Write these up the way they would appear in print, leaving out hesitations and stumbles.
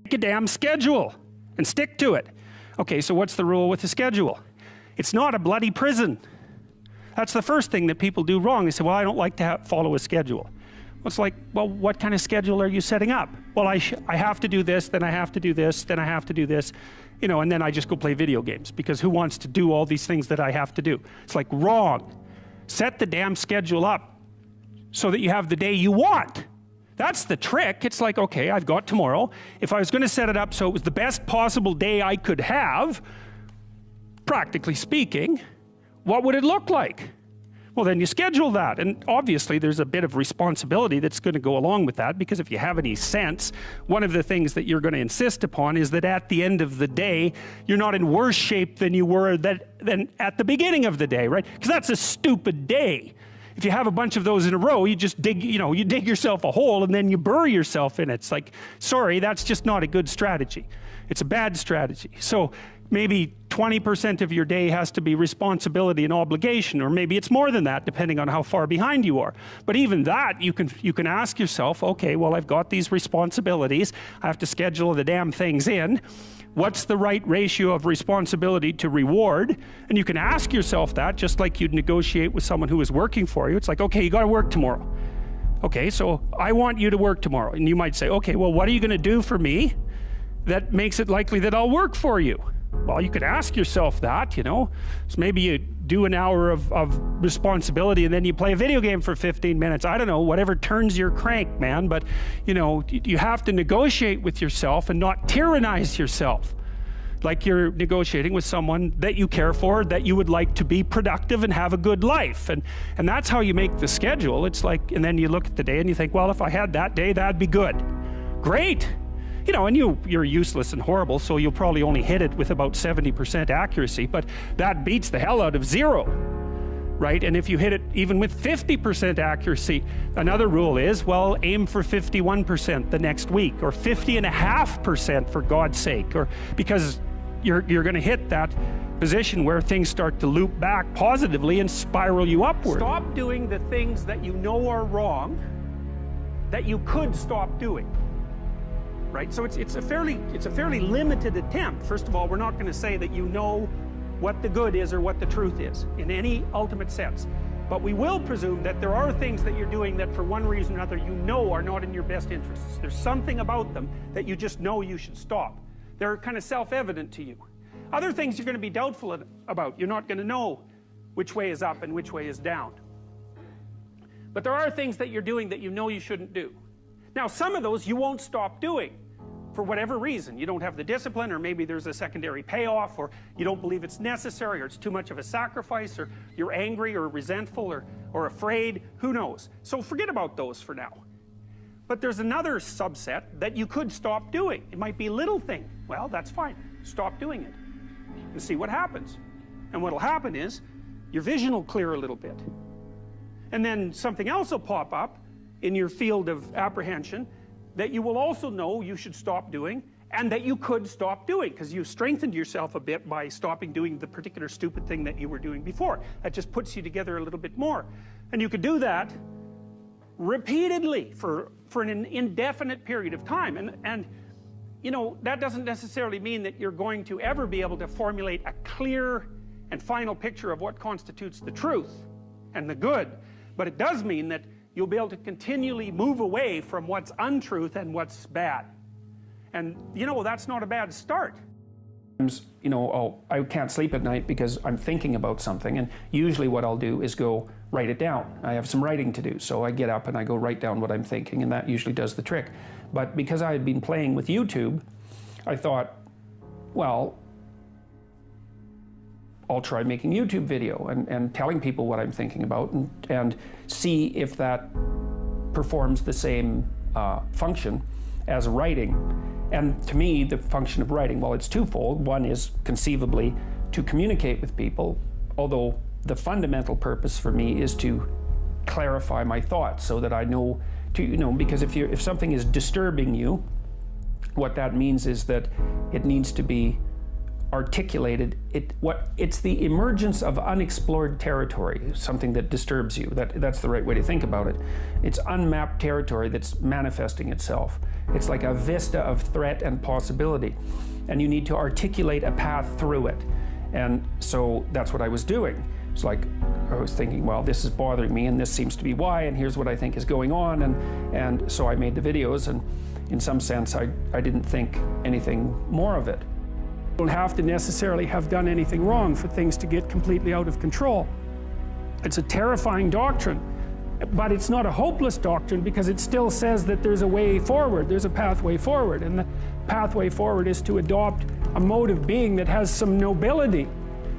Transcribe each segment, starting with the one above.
Make a damn schedule and stick to it. Okay, so what's the rule with the schedule? It's not a bloody prison. That's the first thing that people do wrong. They say, well, I don't like to follow a schedule. Well, it's like, well, what kind of schedule are you setting up? Well, I have to do this, then I have to do this, then I have to do this, you know, and then I just go play video games, because who wants to do all these things that I have to do? It's like, wrong. Set the damn schedule up so that you have the day you want. That's the trick. It's like, okay, I've got tomorrow. If I was going to set it up so it was the best possible day I could have, practically speaking, what would it look like? Well, then you schedule that, and obviously there's a bit of responsibility that's going to go along with that, because if you have any sense, one of the things that you're going to insist upon is that at the end of the day, you're not in worse shape than you were than at the beginning of the day, right? Because that's a stupid day. If you have a bunch of those in a row, you just dig, you know, you dig yourself a hole and then you bury yourself in it. It's like, sorry, that's just not a good strategy. It's a bad strategy. So maybe 20% of your day has to be responsibility and obligation, or maybe it's more than that, depending on how far behind you are. But even that, you can ask yourself, okay, well, I've got these responsibilities. I have to schedule the damn things in. What's the right ratio of responsibility to reward? And you can ask yourself that, just like you'd negotiate with someone who is working for you. It's like, okay, you got to work tomorrow. Okay, so I want you to work tomorrow. And you might say, okay, well, what are you going to do for me that makes it likely that I'll work for you? Well, you could ask yourself that, you know. So maybe you do an hour of responsibility and then you play a video game for 15 minutes. I don't know, whatever turns your crank, man. But, you know, you have to negotiate with yourself and not tyrannize yourself. Like you're negotiating with someone that you care for, that you would like to be productive and have a good life. And that's how you make the schedule. It's like, and then you look at the day and you think, well, if I had that day, that'd be good. Great. You know, and you're useless and horrible, so you'll probably only hit it with about 70% accuracy, but that beats the hell out of 0, right? And if you hit it even with 50% accuracy, another rule is, well, aim for 51% the next week, or 50.5% for God's sake, or because you're going to hit that position where things start to loop back positively and spiral you upward. Stop doing the things that you know are wrong that you could stop doing. Right? So it's a fairly limited attempt. First of all, we're not going to say that you know what the good is or what the truth is in any ultimate sense. But we will presume that there are things that you're doing that for one reason or another you know are not in your best interests. There's something about them that you just know you should stop. They're kind of self-evident to you. Other things you're going to be doubtful about. You're not going to know which way is up and which way is down. But there are things that you're doing that you know you shouldn't do. Now, some of those you won't stop doing for whatever reason. You don't have the discipline, or maybe there's a secondary payoff, or you don't believe it's necessary, or it's too much of a sacrifice, or you're angry or resentful or afraid. Who knows? So forget about those for now. But there's another subset that you could stop doing. It might be a little thing. Well, that's fine. Stop doing it and see what happens. And what'll happen is your vision will clear a little bit. And then something else will pop up in your field of apprehension that you will also know you should stop doing, and that you could stop doing, because you've strengthened yourself a bit by stopping doing the particular stupid thing that you were doing before. That just puts you together a little bit more. And you could do that repeatedly for an indefinite period of time. And you know, that doesn't necessarily mean that you're going to ever be able to formulate a clear and final picture of what constitutes the truth and the good. But it does mean that you'll be able to continually move away from what's untruth and what's bad. And, you know, that's not a bad start. You know, oh, I can't sleep at night because I'm thinking about something, and usually what I'll do is go write it down. I have some writing to do, so I get up and I go write down what I'm thinking, and that usually does the trick. But because I had been playing with YouTube, I thought, well, I'll try making YouTube video and telling people what I'm thinking about, and see if that performs the same function as writing. And to me, the function of writing, well, it's twofold. One is conceivably to communicate with people, although the fundamental purpose for me is to clarify my thoughts so that I know to, you know, because if something is disturbing you, what that means is that it needs to be articulated, it's the emergence of unexplored territory, something that disturbs you. That's the right way to think about it. It's unmapped territory that's manifesting itself. It's like a vista of threat and possibility, and you need to articulate a path through it. And so that's what I was doing. It's like I was thinking, well, this is bothering me, and this seems to be why, and here's what I think is going on, and so I made the videos, and in some sense, I didn't think anything more of it. You don't have to necessarily have done anything wrong for things to get completely out of control. It's a terrifying doctrine, but it's not a hopeless doctrine, because it still says that there's a way forward, there's a pathway forward, and the pathway forward is to adopt a mode of being that has some nobility,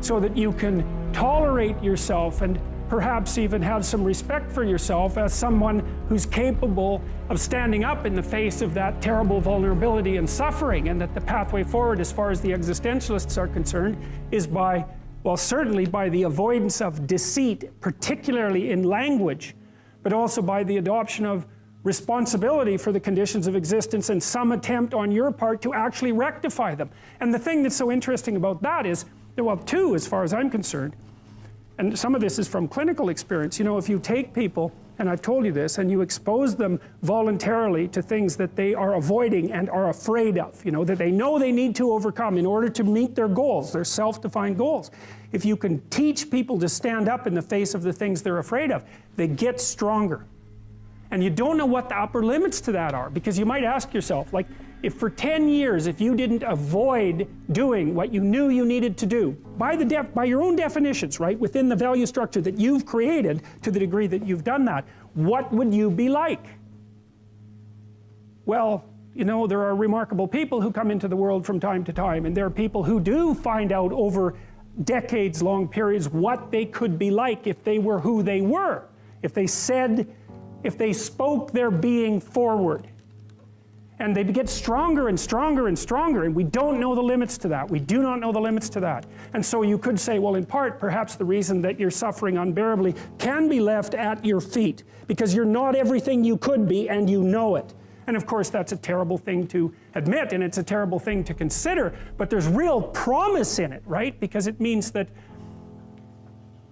so that you can tolerate yourself and perhaps even have some respect for yourself as someone who's capable of standing up in the face of that terrible vulnerability and suffering, and that the pathway forward, as far as the existentialists are concerned, is by, well, certainly by the avoidance of deceit, particularly in language, but also by the adoption of responsibility for the conditions of existence and some attempt on your part to actually rectify them. And the thing that's so interesting about that is, well, two, as far as I'm concerned, and some of this is from clinical experience, you know, if you take people, and I've told you this, and you expose them voluntarily to things that they are avoiding and are afraid of, you know, that they know they need to overcome in order to meet their goals, their self-defined goals. If you can teach people to stand up in the face of the things they're afraid of, they get stronger. And you don't know what the upper limits to that are, because you might ask yourself, like, if for 10 years, if you didn't avoid doing what you knew you needed to do, by your own definitions, right, within the value structure that you've created, to the degree that you've done that, what would you be like? Well, you know, there are remarkable people who come into the world from time to time, and there are people who do find out over decades-long periods what they could be like if they were who they were, if they spoke their being forward. And they get stronger and stronger and stronger, and we don't know the limits to that. We do not know the limits to that. And so you could say, well, in part, perhaps the reason that you're suffering unbearably can be left at your feet, because you're not everything you could be, and you know it. And of course, that's a terrible thing to admit, and it's a terrible thing to consider, but there's real promise in it, right? Because it means that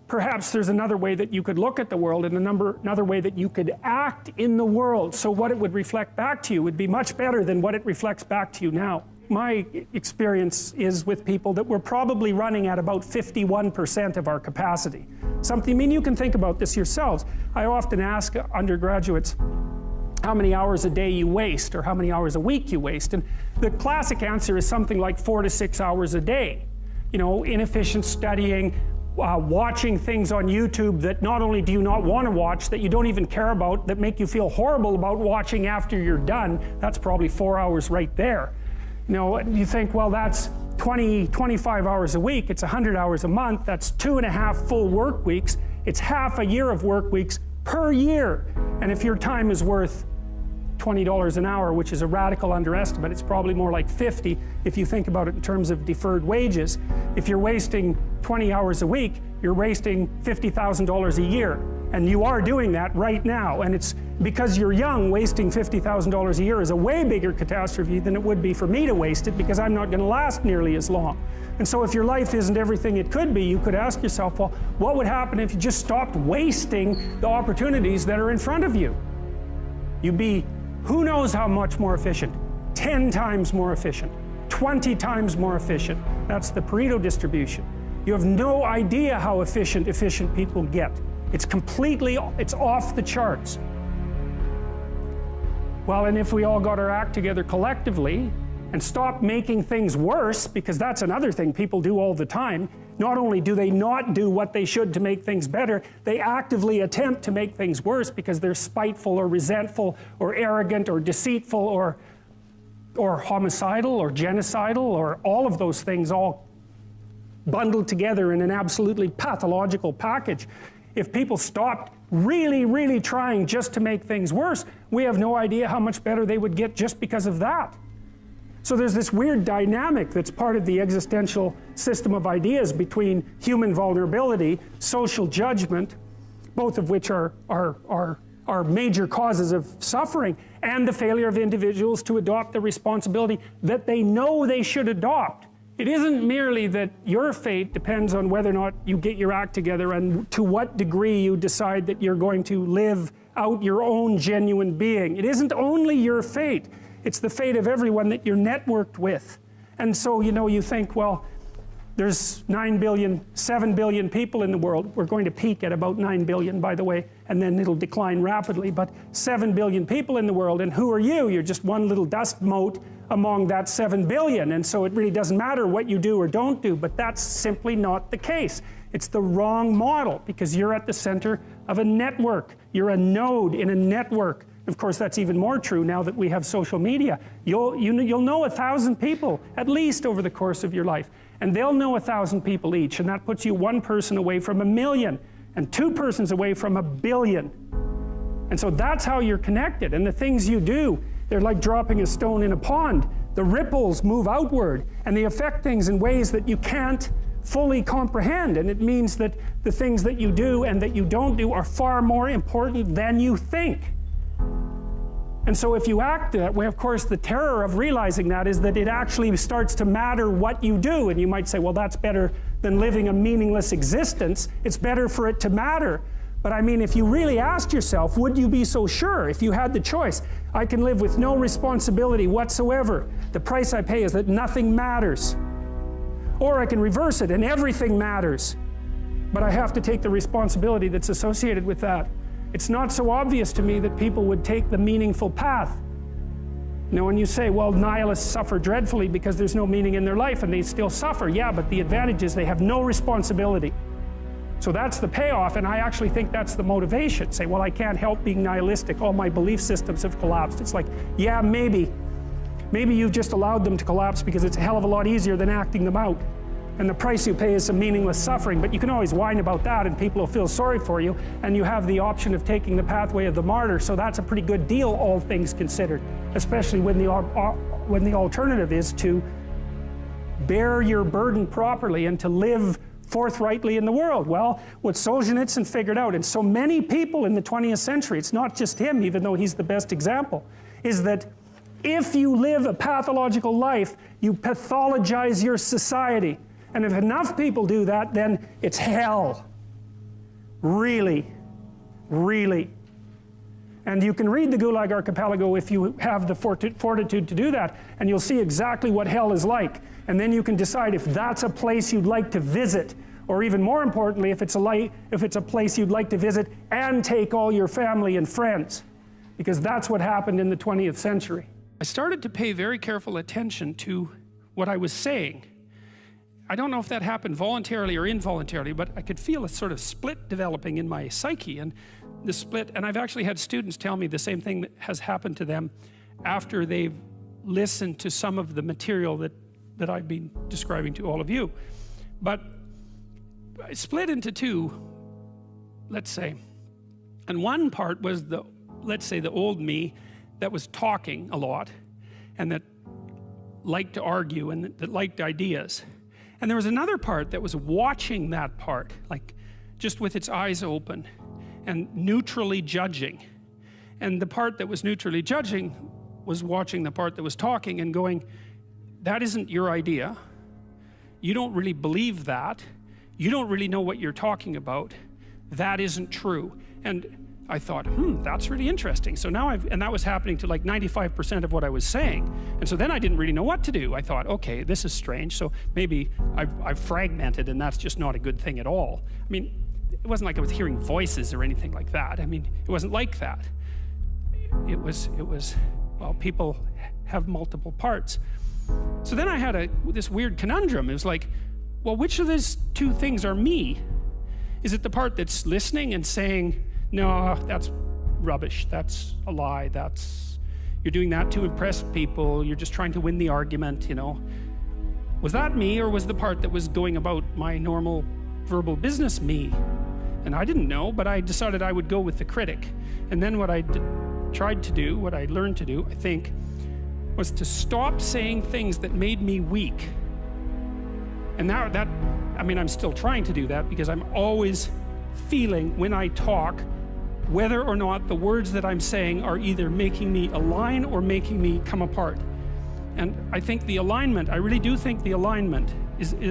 perhaps there's another way that you could look at the world, and another way that you could act in the world, so what it would reflect back to you would be much better than what it reflects back to you now. My experience is with people that we're probably running at about 51% of our capacity. I mean, you can think about this yourselves. I often ask undergraduates how many hours a day you waste, or how many hours a week you waste, and the classic answer is something like 4 to 6 hours a day. You know, inefficient studying, watching things on YouTube that not only do you not want to watch, that you don't even care about, that make you feel horrible about watching after you're done. That's probably 4 hours right there. You know, you think, well, that's 25 hours a week, it's 100 hours a month, that's 2.5 full work weeks, it's half a year of work weeks per year. And if your time is worth $20 an hour, which is a radical underestimate, it's probably more like 50 if you think about it in terms of deferred wages. If you're wasting 20 hours a week, you're wasting $50,000 a year. And you are doing that right now. And it's because you're young, wasting $50,000 a year is a way bigger catastrophe than it would be for me to waste it, because I'm not going to last nearly as long. And so if your life isn't everything it could be, you could ask yourself, well, what would happen if you just stopped wasting the opportunities that are in front of you? You'd be who knows how much more efficient, 10 times more efficient, 20 times more efficient. That's the Pareto distribution. You have no idea how efficient people get. It's off the charts. Well, and if we all got our act together collectively and stopped making things worse, because that's another thing people do all the time, not only do they not do what they should to make things better, they actively attempt to make things worse because they're spiteful or resentful or arrogant or deceitful or homicidal or genocidal, or all of those things all bundled together in an absolutely pathological package. If people stopped really, really trying just to make things worse, we have no idea how much better they would get just because of that. So there's this weird dynamic that's part of the existential system of ideas between human vulnerability, social judgment, both of which are major causes of suffering, and the failure of individuals to adopt the responsibility that they know they should adopt It isn't merely that your fate depends on whether or not you get your act together and to what degree you decide that you're going to live out your own genuine being. It isn't only your fate, it's the fate of everyone that you're networked with. And so, you know, you think, well, there's 9 billion, 7 billion people in the world. We're going to peak at about 9 billion, by the way, and then it'll decline rapidly, but 7 billion people in the world, and who are you? You're just one little dust mote among that 7 billion, and so it really doesn't matter what you do or don't do, but that's simply not the case. It's the wrong model, because you're at the center of a network. You're a node in a network. Of course, that's even more true now that we have social media. You'll know 1,000 people, at least over the course of your life. And they'll know 1,000 people each, and that puts you one person away from 1 million, and 2 persons away from 1 billion. And so that's how you're connected, and the things you do, they're like dropping a stone in a pond. The ripples move outward, and they affect things in ways that you can't fully comprehend, and it means that the things that you do and that you don't do are far more important than you think. And so if you act that way, of course, the terror of realizing that is that it actually starts to matter what you do. And you might say, well, that's better than living a meaningless existence. It's better for it to matter. But I mean, if you really asked yourself, would you be so sure if you had the choice? I can live with no responsibility whatsoever. The price I pay is that nothing matters. Or I can reverse it and everything matters. But I have to take the responsibility that's associated with that. It's not so obvious to me that people would take the meaningful path. You know, when you say, well, nihilists suffer dreadfully because there's no meaning in their life, and they still suffer. Yeah, but the advantage is they have no responsibility. So that's the payoff, and I actually think that's the motivation. Say, well, I can't help being nihilistic. All my belief systems have collapsed. It's like, yeah, maybe. Maybe you've just allowed them to collapse because it's a hell of a lot easier than acting them out. And the price you pay is some meaningless suffering, but you can always whine about that and people will feel sorry for you, and you have the option of taking the pathway of the martyr, so that's a pretty good deal, all things considered, especially when the alternative is to bear your burden properly and to live forthrightly in the world. Well, what Solzhenitsyn figured out, and so many people in the 20th century, it's not just him, even though he's the best example, is that if you live a pathological life, you pathologize your society. And if enough people do that, then it's hell. Really, really. And you can read the Gulag Archipelago if you have the fortitude to do that, and you'll see exactly what hell is like. And then you can decide if that's a place you'd like to visit, or even more importantly, if it's a place you'd like to visit and take all your family and friends, because that's what happened in the 20th century. I started to pay very careful attention to what I was saying. I don't know if that happened voluntarily or involuntarily, but I could feel a sort of split developing in my psyche, and the split, and I've actually had students tell me the same thing that has happened to them after they've listened to some of the material that I've been describing to all of you. But I split into two, let's say, and one part was let's say the old me that was talking a lot and that liked to argue and that liked ideas. And there was another part that was watching that part, like just with its eyes open and neutrally judging. And the part that was neutrally judging was watching the part that was talking and going, that isn't your idea. You don't really believe that. You don't really know what you're talking about. That isn't true. And I thought, that's really interesting. So now and that was happening to like 95% of what I was saying. And so then I didn't really know what to do. I thought, okay, this is strange. So maybe I've fragmented, and that's just not a good thing at all. I mean, it wasn't like I was hearing voices or anything like that. I mean, it wasn't like that. It was, well, people have multiple parts. So then I had this weird conundrum. It was like, well, which of these two things are me? Is it the part that's listening and saying, no, that's rubbish, that's a lie, you're doing that to impress people, you're just trying to win the argument, you know? Was that me, or was the part that was going about my normal verbal business me? And I didn't know, but I decided I would go with the critic. And then what I tried to do, what I learned to do, I think, was to stop saying things that made me weak. And now I mean, I'm still trying to do that, because I'm always feeling when I talk whether or not the words that I'm saying are either making me align or making me come apart. And I think the alignment, I really do think the alignment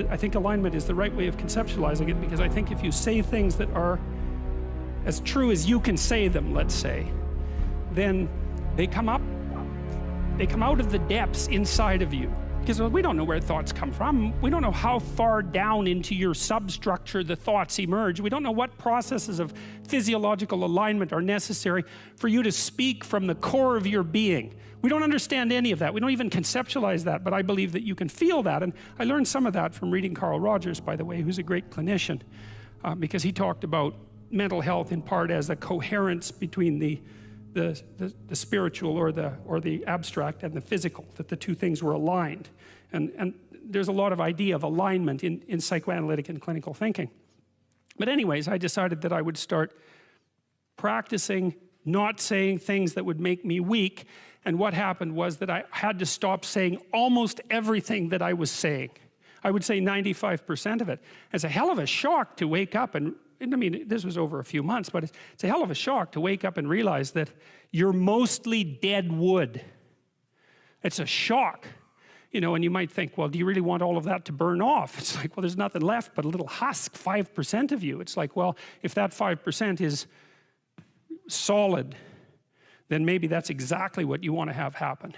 I think alignment is the right way of conceptualizing it, because I think if you say things that are as true as you can say them, let's say, then they come out of the depths inside of you. Because we don't know where thoughts come from. We don't know how far down into your substructure the thoughts emerge. We don't know what processes of physiological alignment are necessary for you to speak from the core of your being. We don't understand any of that. We don't even conceptualize that, but I believe that you can feel that. And I learned some of that from reading Carl Rogers, by the way, who's a great clinician, because he talked about mental health in part as a coherence between the spiritual or the abstract and the physical, that the two things were aligned. And there's a lot of idea of alignment in psychoanalytic and clinical thinking. But anyways, I decided that I would start practicing not saying things that would make me weak. And what happened was that I had to stop saying almost everything that I was saying. I would say 95% of it. It's a hell of a shock to wake up and I mean, this was over a few months, but it's a hell of a shock to wake up and realize that you're mostly dead wood. It's a shock, you know, and you might think, well, do you really want all of that to burn off? It's like, well, there's nothing left but a little husk, 5% of you. It's like, well, if that 5% is solid, then maybe that's exactly what you want to have happen.